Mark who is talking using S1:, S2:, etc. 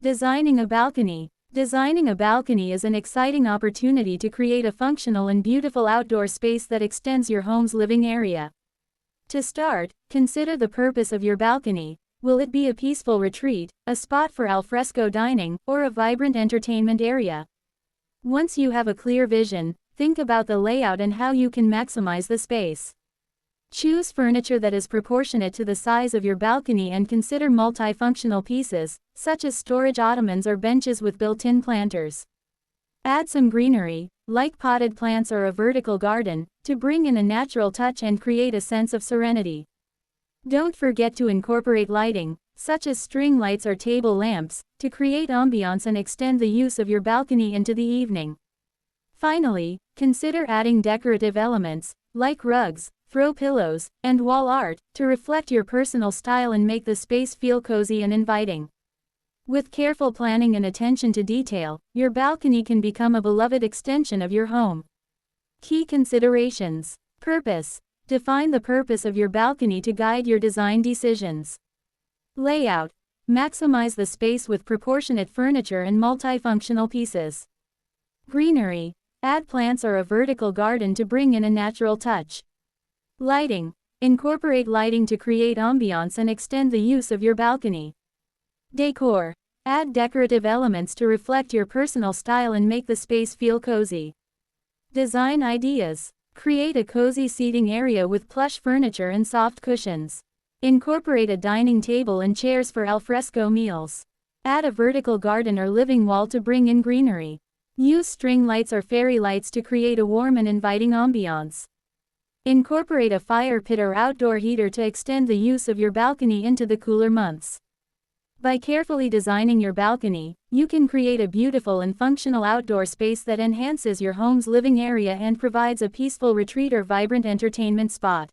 S1: Designing a balcony. Designing a balcony is an exciting opportunity to create a functional and beautiful outdoor space that extends your home's living area. To start, consider the purpose of your balcony. Will it be a peaceful retreat, a spot for alfresco dining, or a vibrant entertainment area? Once you have a clear vision, think about the layout and how you can maximize the space. Choose furniture that is proportionate to the size of your balcony and consider multifunctional pieces, such as storage ottomans or benches with built-in planters. Add some greenery, like potted plants or a vertical garden, to bring in a natural touch and create a sense of serenity. Don't forget to incorporate lighting, such as string lights or table lamps, to create ambiance and extend the use of your balcony into the evening. Finally, consider adding decorative elements, like rugs, throw pillows, and wall art, to reflect your personal style and make the space feel cozy and inviting. With careful planning and attention to detail, your balcony can become a beloved extension of your home. Key considerations. Purpose. Define the purpose of your balcony to guide your design decisions. Layout. Maximize the space with proportionate furniture and multifunctional pieces. Greenery. Add plants or a vertical garden to bring in a natural touch. Lighting. Incorporate lighting to create ambiance and extend the use of your balcony. Decor. Add decorative elements to reflect your personal style and make the space feel cozy. Design ideas. Create a cozy seating area with plush furniture and soft cushions. Incorporate a dining table and chairs for alfresco meals. Add a vertical garden or living wall to bring in greenery. Use string lights or fairy lights to create a warm and inviting ambiance. Incorporate a fire pit or outdoor heater to extend the use of your balcony into the cooler months. By carefully designing your balcony, you can create a beautiful and functional outdoor space that enhances your home's living area and provides a peaceful retreat or vibrant entertainment spot.